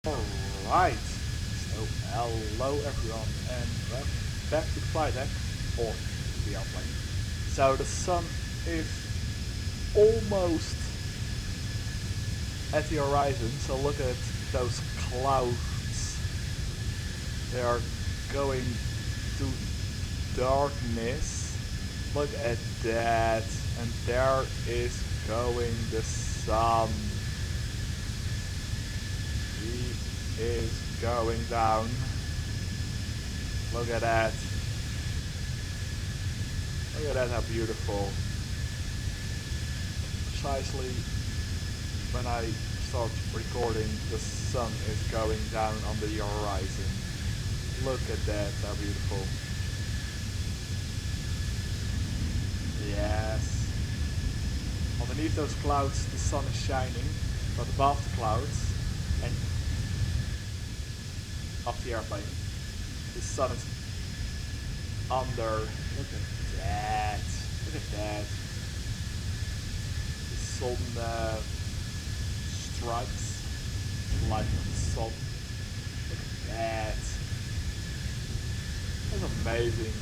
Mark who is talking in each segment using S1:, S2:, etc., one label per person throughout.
S1: Alright, so hello everyone and welcome back to the flight deck, or the airplane. So the sun is almost at the horizon, so look at those clouds. They are going to darkness. Look at that, and there is going the sun. He is going down. Look at that. Look at that, how beautiful. Precisely when I start recording, the sun is going down on the horizon. Look at that, how beautiful. Yes. Underneath those clouds the sun is shining, but above the clouds and up the airplane the sun is under. Look at that. Look at that. The sun strikes like the sun. Look at that. That's amazing.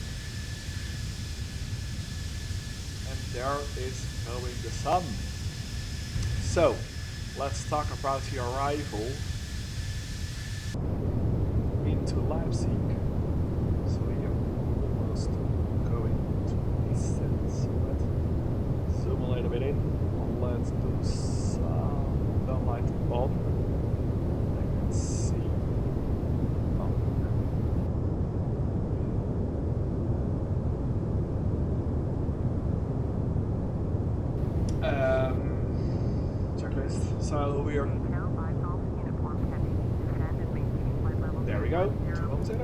S1: And there is going the sun. So let's talk about the arrival into Leipzig. So we are almost going to descend. So let's zoom a little bit in. Let's do some light on. I can see. Checklist. So we are. There we go. 210. So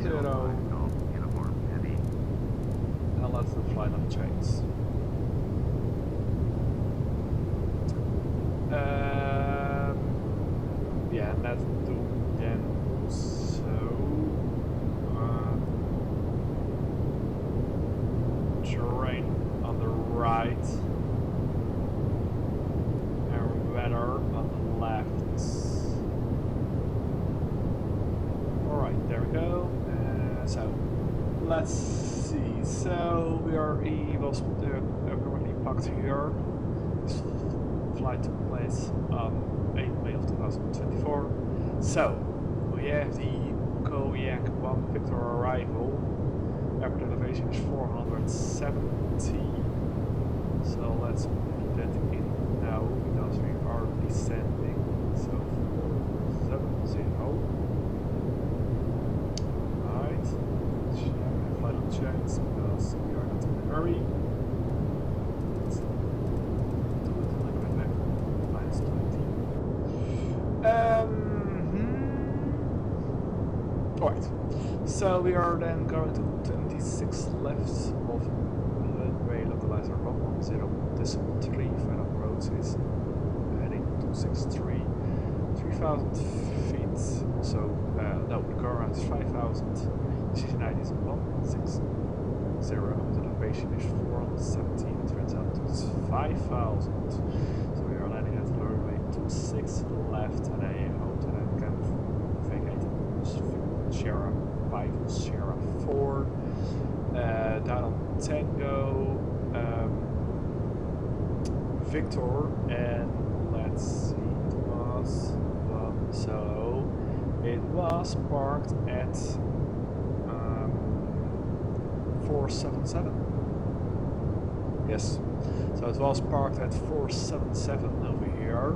S1: 210. And let's do flight on chains. Yeah, and let's do then also terrain on the right and weather on the left. Alright, there we go. So let's see. So he was currently parked here. This flight took place on 8 May of 2024. So we have the Koyak 1 Victor arrival. Airport elevation is 470. So let's put that in now because we are descending. So 470. Alright. Flight on chance because we are not in a hurry. Let's do it a little bit back. -20. Alright. So we are then going to 26 left of runway localizer 110.3. Final approach is heading 263, 3,000 feet. So no, the current is 5,000. CC9 is 160. The elevation is 417. It turns out it's 5,000. So we are landing at runway 26 left, and I hope that I can vacate Sierra 5, Sierra 4, down on Tango, Victor, and let's see, it was parked at 477. Yes, so it was parked at 477 over here.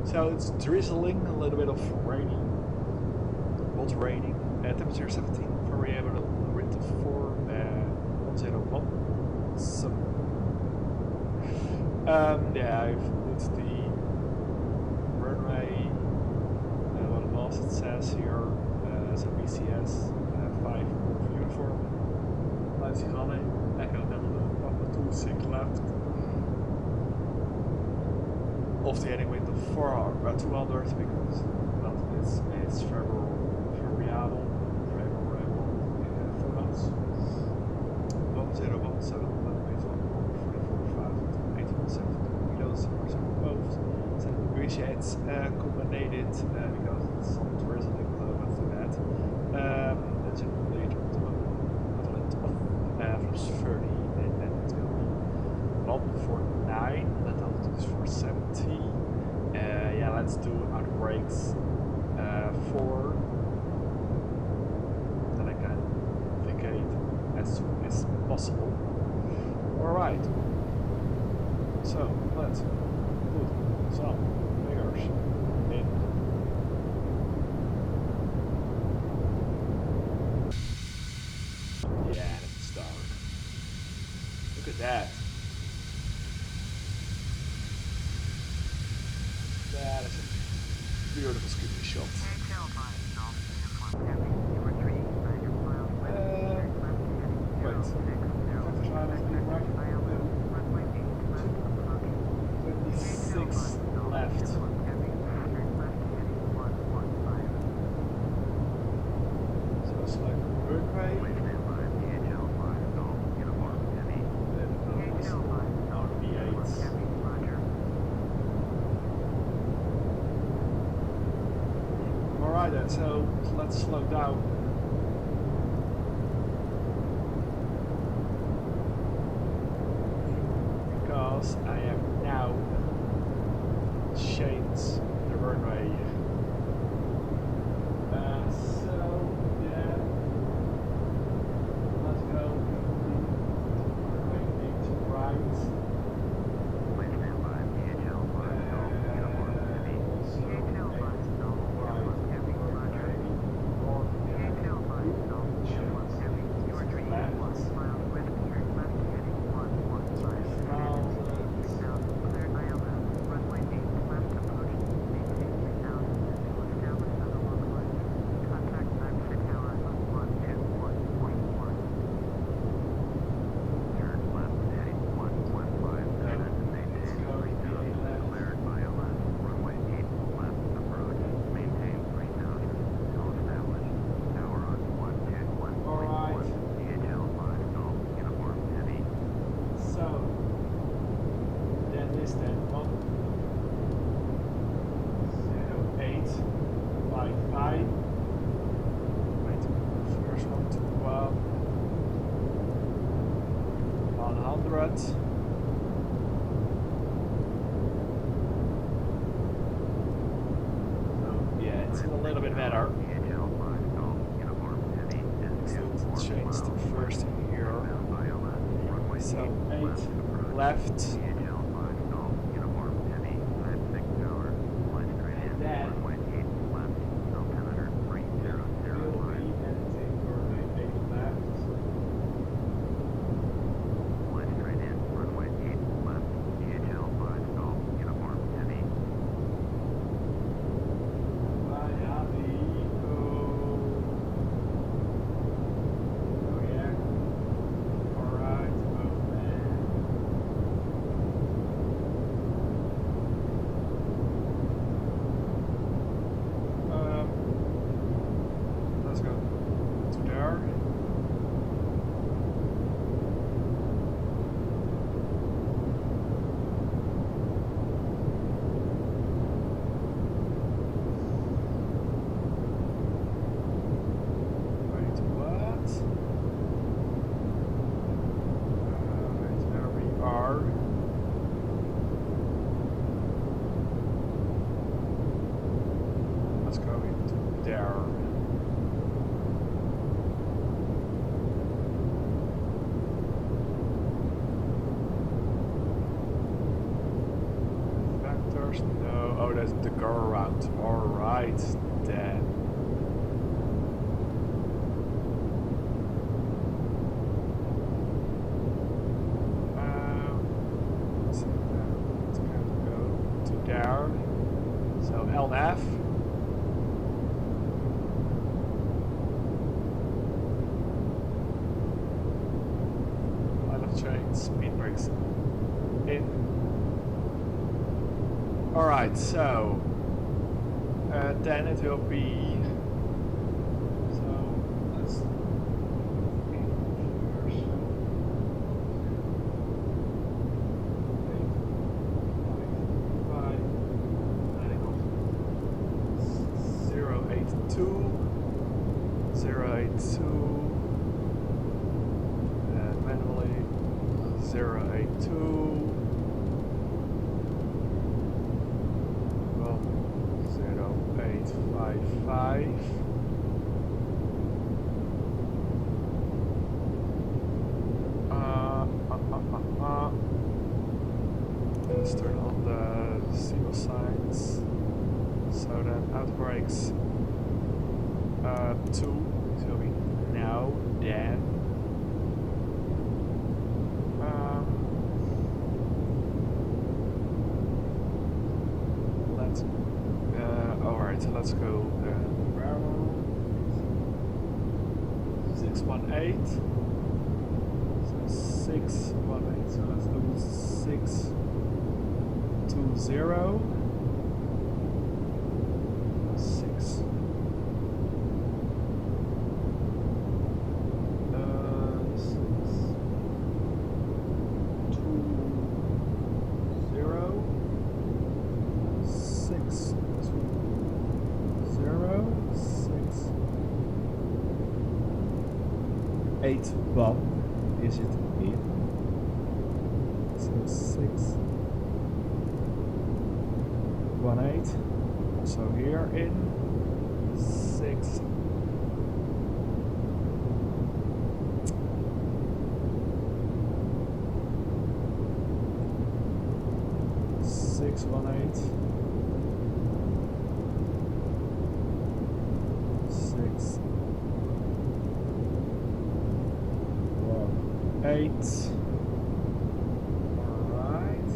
S1: So it's drizzling, a little bit of raining, both raining, temperature 17, very Yeah, I've put the runway, what it was, it says here, so BCS5 uniform, Leipzig EDDP, Echo Delta, Papa 26 left, of the heading wind of 200 because it's variable for knots. 101 kilos are so both. So the appreciates combined because it's some drizzling after that. That's a complete equivalent of flaps 30 and then it will be 149, that altitude is 470. Yeah, let's do our brakes 4. Then I can vacate as soon as possible. Alright. So let's put some figures in. Yeah, let's start. Look at that. That is a beautiful scoopy shot. Wait. Factors line is being right. 26 left. So select runway. Now V8. Alright then, so let's slow down. Because I am now shades the runway. So yeah, let's go. Runway 8 right. Yeah, it's a little bit better. Let's change the first here. So 8 left. No, oh, that's the go around. Alright, then. chain, speed brakes in. Alright, so then it will be, so let's manually 082. Well, 0855. Let's turn on the signal signs. So then out brakes 2, so we now, then. Alright, so let's go barrel 618. So 618, so let's do 620. 6. Bob, is it in? So 618. So here in 6. Alright.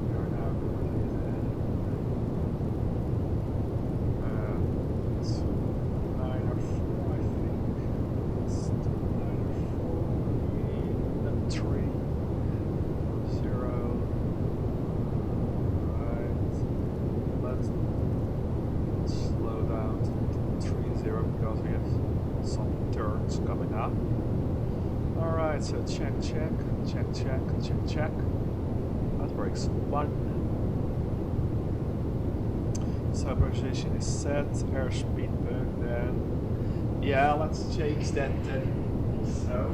S1: We are now it's 9 or 4, I think. It's 9 or 4, 3, 0. Right. Let's slow down to 3-0 because we have some turns coming up. Alright, so check. That brakes 1. So position is set, airspeed bug then. Yeah, let's change that then. So.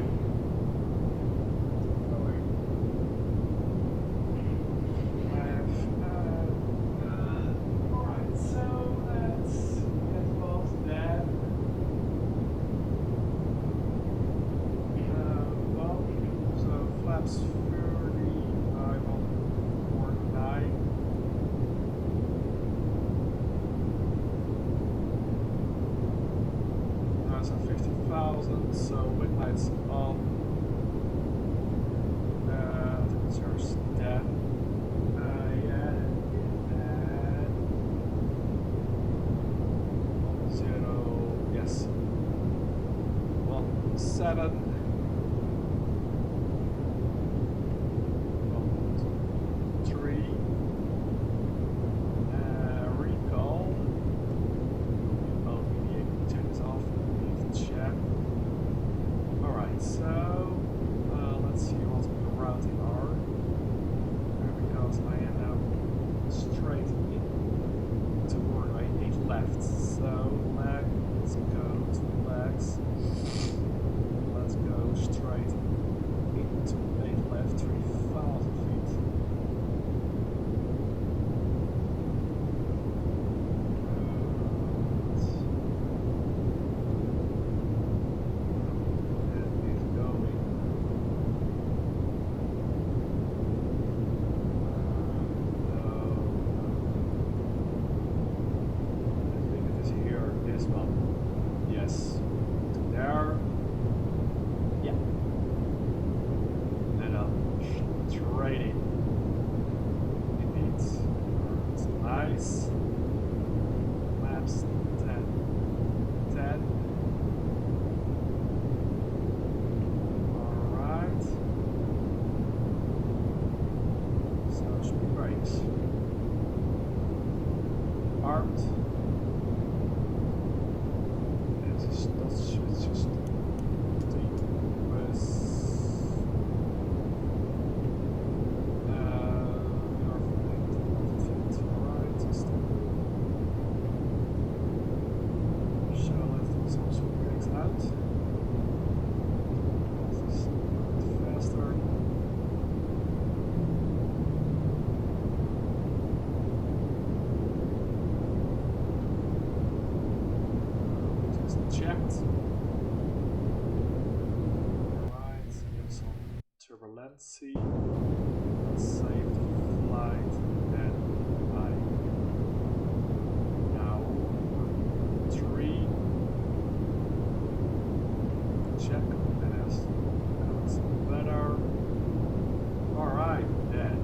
S1: Alright, so let's get past that. Flaps 30, I'm on 49. Now it's at 50,000, so wind lights on. Temperature's dead. Yeah, and 0, yes. 17. Let's go. turbulency. Let's save the flight, and I now 3 check that has got better. Alright, then.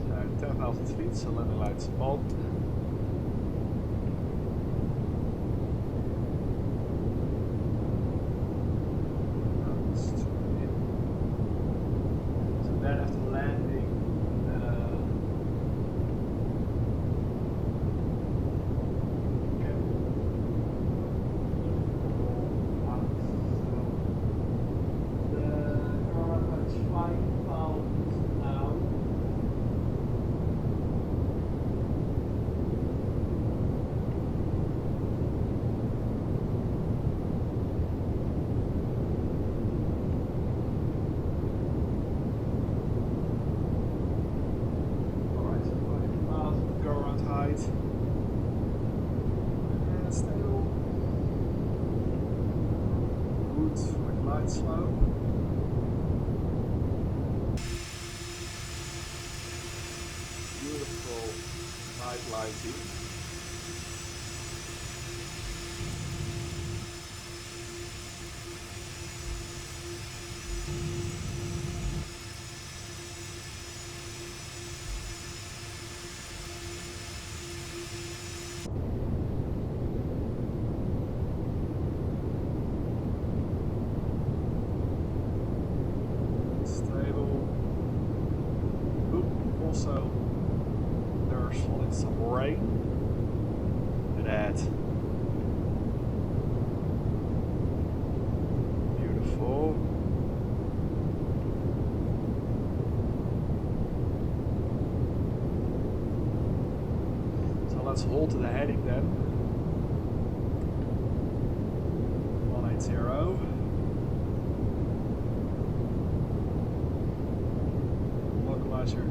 S1: So 10,000 feet, so landing lights on. So then after landing, slow. Beautiful night lighting. Also, there's falling some rain. Look at that. Beautiful. So let's hold to the heading then. 180.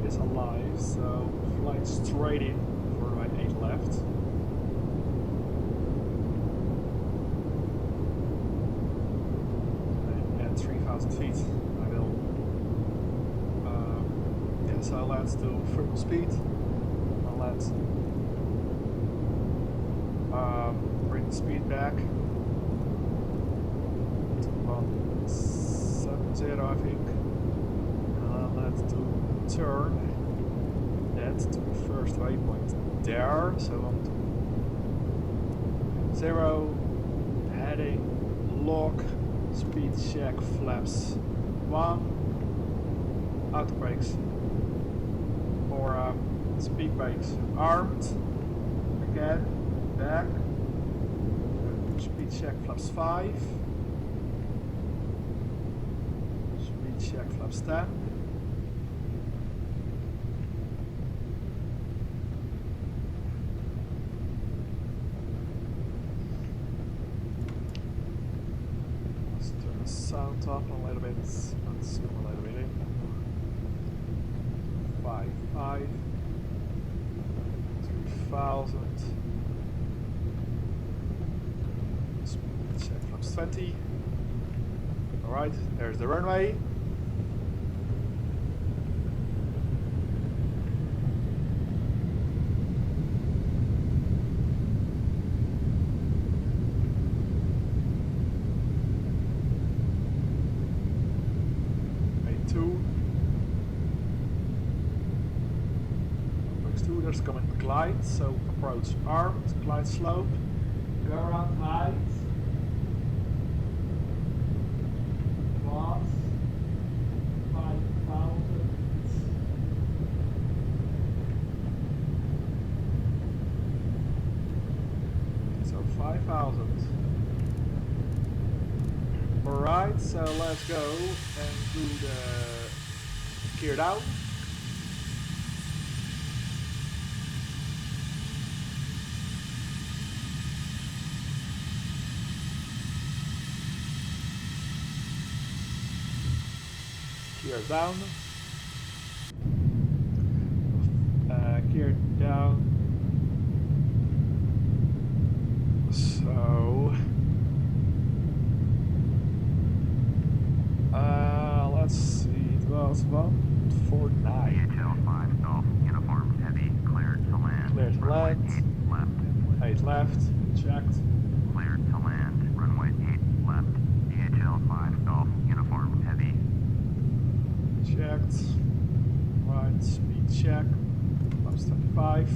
S1: Is alive, so flight straight in for right 8 left. And at 3,000 feet, I will. Yeah, so I land to triple speed. I'll land. Bring the speed back. 170, I think. And I'll land to turn that to the first waypoint there, so I'm to 0, heading, lock, speed check, flaps 1, auto brakes or speed brakes armed, again, back, speed check, flaps 5, speed check, flaps 10, sound up a little bit, let's zoom a little bit in. 5, 3000. Speed check flaps 20. Alright, there's the runway. There's coming glide, so approach armed, glide slope, go around height, plus 5,000. 1000. Alright, so let's go and do the gear down. Gear down. Gear down. So let's see, it was 149.
S2: DHL 5 Golf uniform heavy cleared to land.
S1: Cleared to land. 8 left. Checked.
S2: Cleared to land. Runway 8 left. DHL 5 Golf uniform heavy.
S1: Checked. Right, speed check. Flaps 35.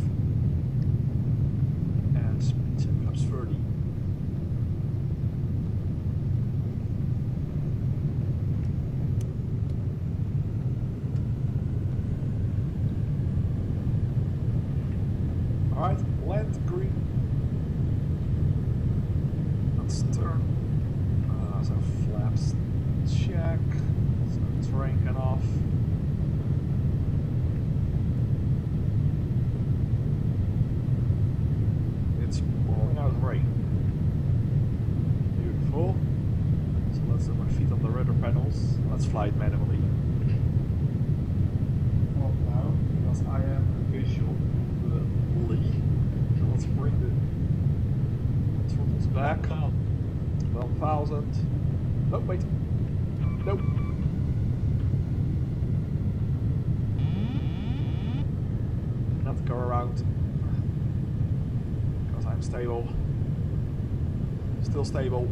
S1: And speed check flaps 30. Alright, land green. Let's turn. So flaps check. So terrain can off. It's pouring out rain. Beautiful. So let's put my feet on the rudder pedals. Let's fly it manually. Well, now, because I am visual. So let's bring the throttles back. 1000. Oh, wait. Nope. Not go around. Because I'm stable. Still stable.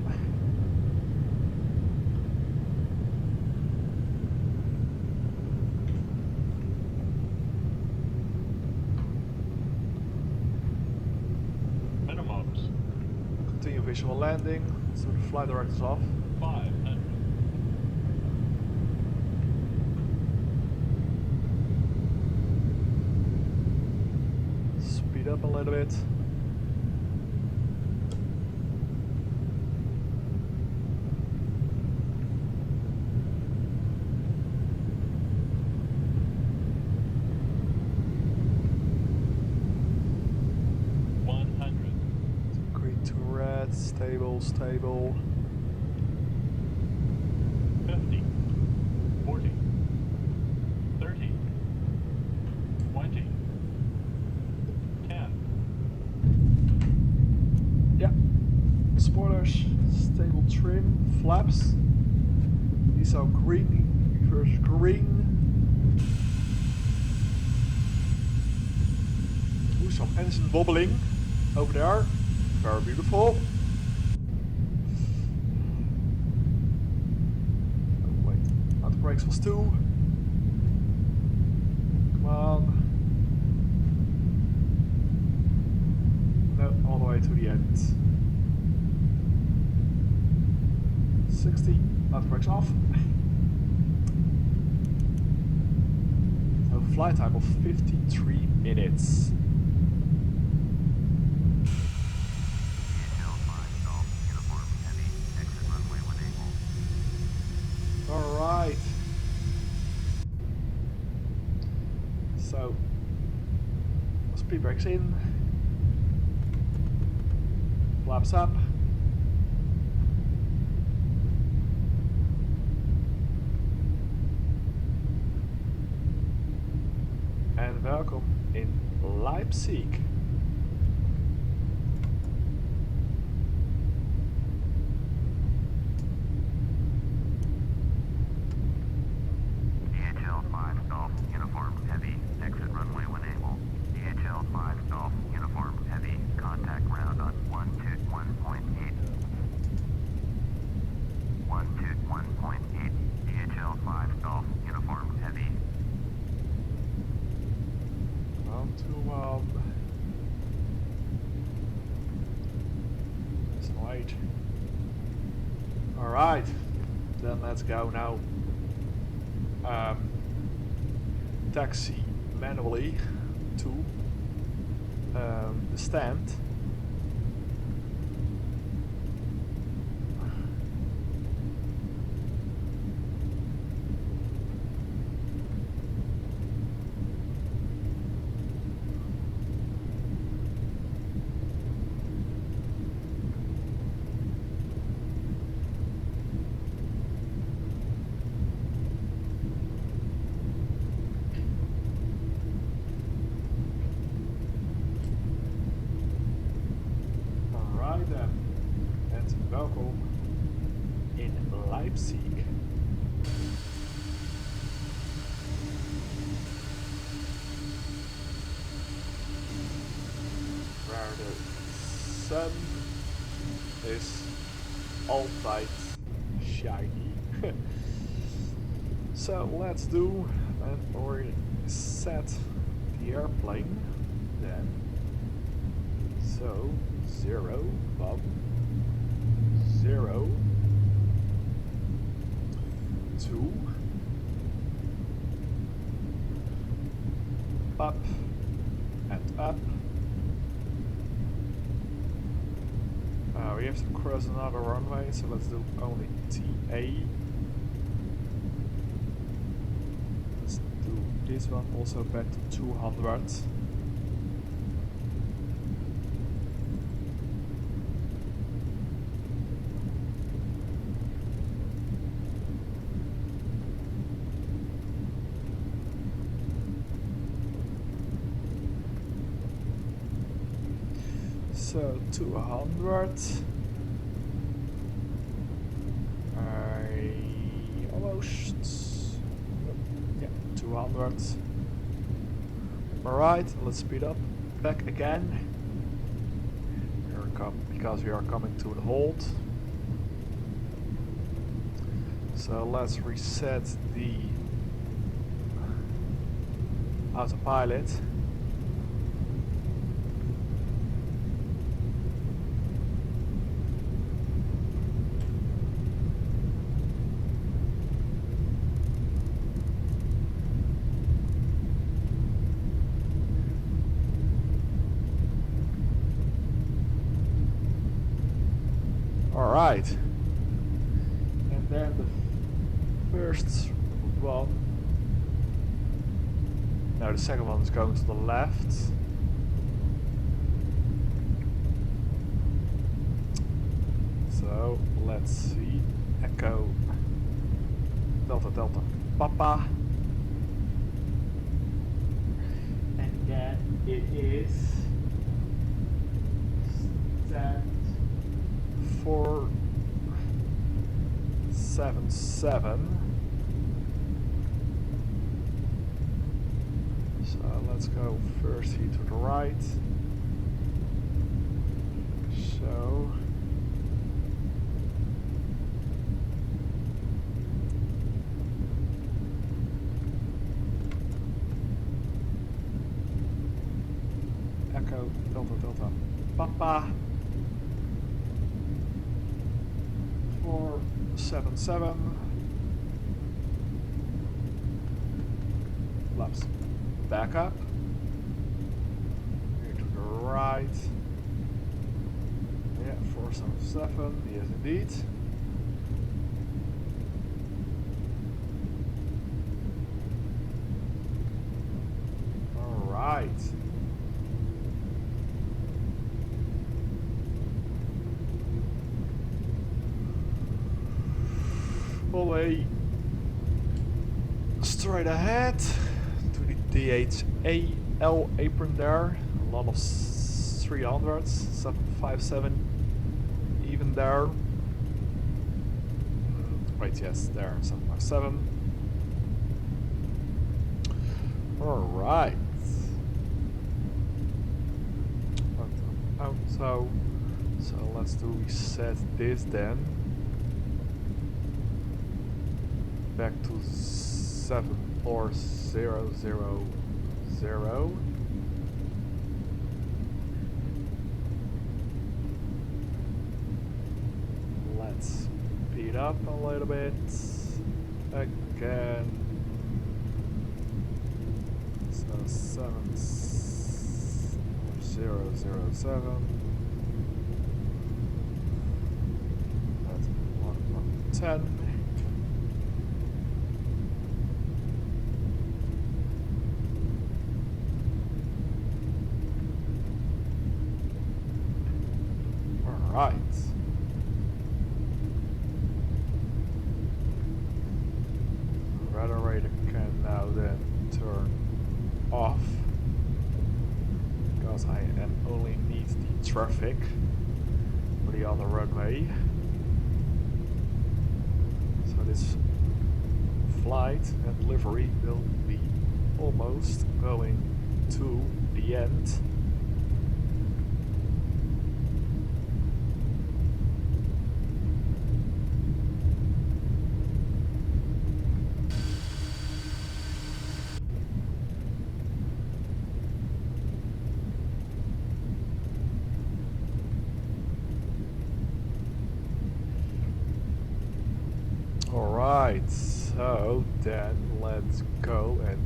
S1: Continue visual landing, so the flight director's off.
S3: 500.
S1: Speed up a little bit. Stable.
S3: 50, 40, 30, 20, 10.
S1: Yeah. Spoilers, stable trim, flaps. These are green, reverse green. Ooh, some engine wobbling over there. Very beautiful. Brakes was 2. Come on. No, all the way to the end. 60. Left brakes off. So flight time of 53 minutes. Alright. So, speed brakes in, flaps up, and welcome in Leipzig.
S2: DHL 5 Golf uniform heavy exit runway when able. DHL 5 Golf uniform heavy contact ground on 121.8. 121.8 DHL 5 Golf uniform heavy.
S1: 121. Wait. Alright, then let's go now. Taxi manually to the stand. welkom in Leipzig. Where the sun is altijd shiny. So let's do and reset the airplane then. So 0, 1, 0, 2, up and up. We have to cross another runway, so let's do only TA. Let's do this one also back to 200. So 200. Almost. Yeah, 200. Alright, let's speed up. Back again. Because we are coming to the hold. So let's reset the autopilot. Alright, and then the first one, no, the second one is going to the left. So let's see, Echo, Delta, Delta, Papa, and then it is stand 477. So let's go first here to the right. So Echo Delta Delta Papa 477. Flaps back up. Here to the right. Yeah, 477. Yes, indeed. All right. Away straight ahead to the DHL apron there. A lot of 300s, 757 even there. Right, yes, there, 757. Alright. So let's do reset this then. Back to 74000. Let's speed up a little bit again. So 74007. That's 110. Right. Radar radar can now then turn off because I only need the traffic for the other runway. this flight and livery will be almost going to the end. Alright, so then let's go and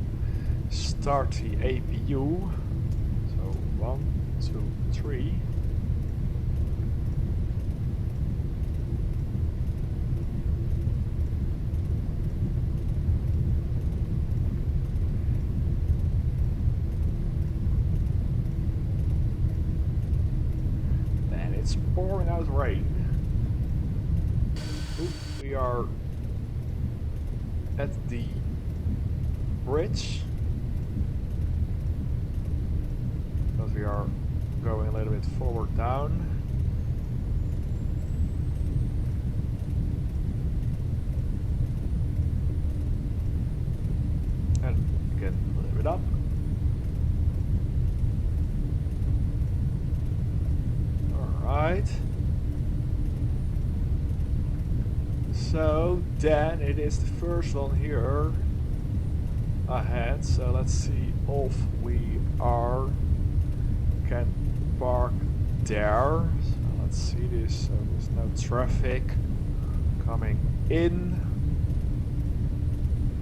S1: start the APU. So 1, 2, 3. And it's pouring out rain. Oop, we are at the bridge, because we are going a little bit forward down. And again a little bit up. Alright. So then it is the first one here ahead. So let's see if we can park there. So let's see this. So there's no traffic coming in.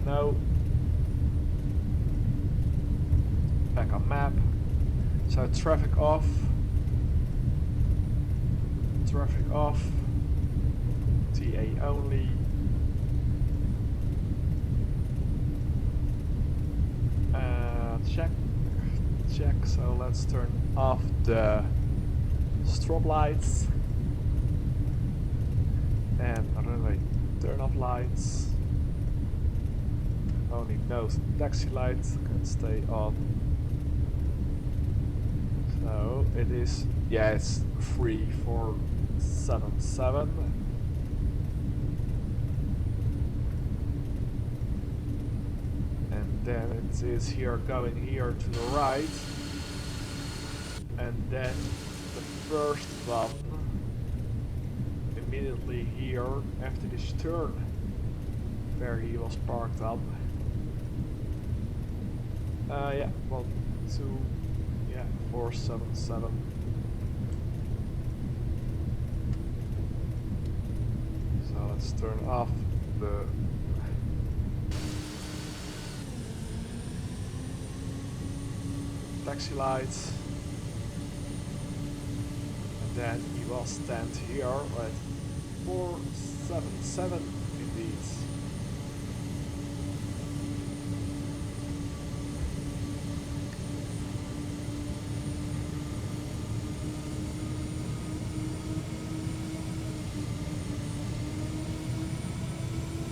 S1: No. Back on map. So traffic off. Traffic off. TA only. Check. So let's turn off the strobe lights and runway turn off lights. Only nose taxi lights can stay on. So it is, yeah, it's 3477. Then it is here going here to the right, and then the first one immediately here after this turn where he was parked up. Yeah, 1, 2, yeah, 477. So let's turn off the taxi lights, and then he will stand here at 477 indeed.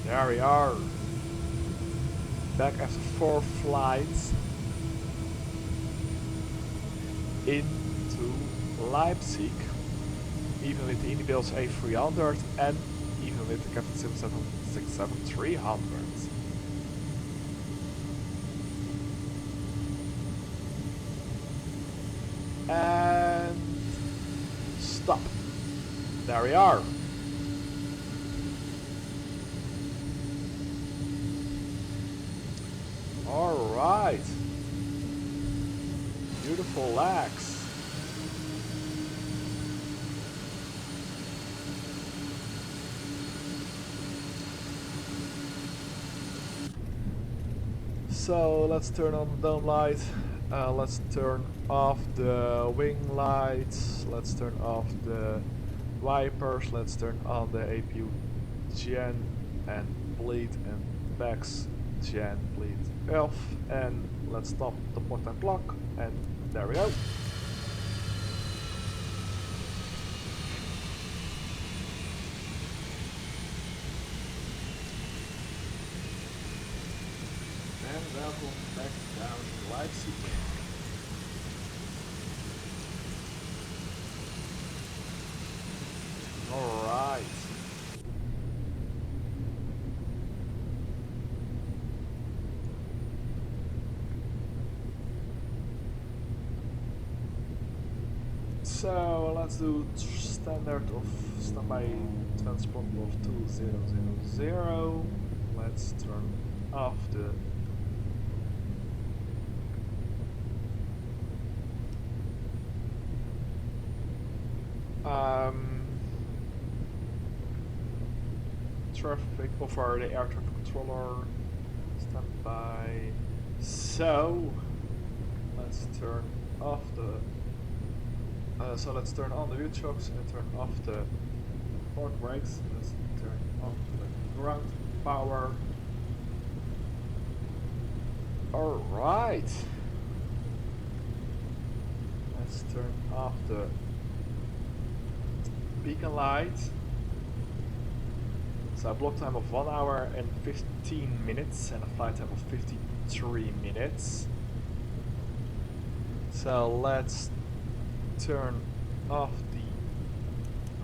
S1: There we are, back after 4 flights into Leipzig, even with the Inibuilds A300 and even with the Captain 767-300. And stop. There we are. Alright. Beautiful legs. So let's turn on the dome light. Let's turn off the wing lights. Let's turn off the wipers. Let's turn on the APU gen and bleed and backs gen bleed off. And let's stop the port and clock. And there we go. And welcome back down to Leipzig. Alright. So let's do standard of standby transport of 2000. Let's turn off the traffic over the air traffic controller. Standby. So let's turn off the let's turn on the wheel chocks and turn off the fork brakes. Let's turn on the ground power. Alright. Let's turn off the beacon light. So a block time of 1 hour and 15 minutes and a flight time of 53 minutes. So let's turn off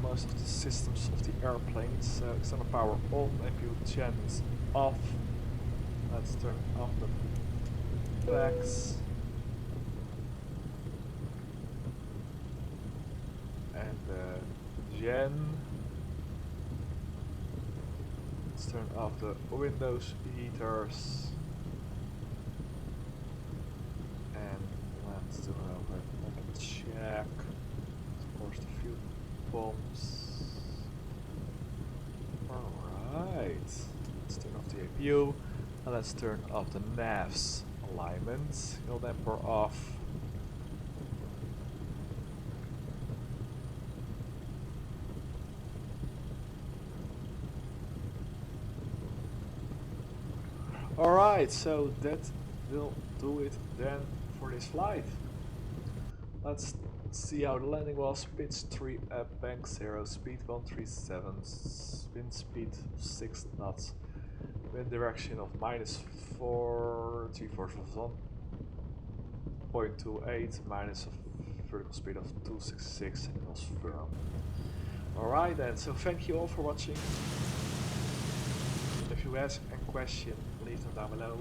S1: most of the systems of the airplane. So external power on and fuel gen is off. Let's turn off the backs and the gen. Let's turn off the windows heaters and let's do a check. Of course, the fuel pumps. Alright, let's turn off the APU and let's turn off the nav's alignment. Fuel damper off. Alright, so that will do it then for this flight. Let's see how the landing was. Pitch 3 up, bank 0, speed 137, wind speed 6 knots, wind direction of -4, g-force was 1.28, minus of vertical speed of 266, and it was firm. Alright then, so thank you all for watching. If you have any question, leave them down below.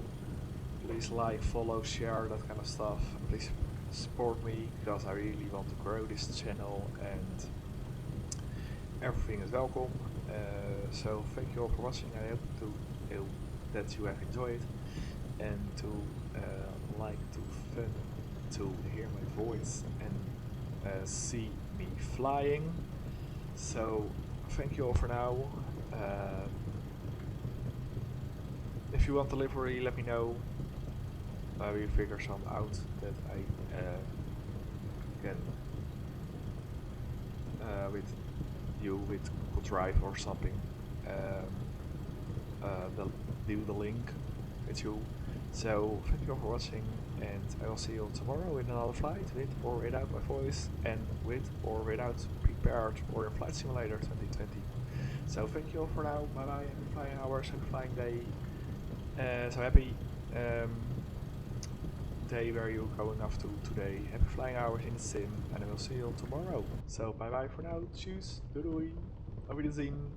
S1: Please like, follow, share, that kind of stuff. Please support me because I really want to grow this channel and everything is welcome. So thank you all for watching. I hope that you have enjoyed and to hear my voice and see me flying. So thank you all for now. If you want delivery, let me know. I will figure some out that I can with you with Google Drive or something do the link with you. So thank you all for watching and I will see you tomorrow in another flight with or without my voice and with or without prepared or in Flight Simulator 2020. So thank you all for now. Bye bye. Happy flying hours, happy flying day. So happy day where you're going off to today. Happy flying hours in the sim and I will see you tomorrow. So bye bye for now. Tschüss. Doei. Auf Wiedersehen.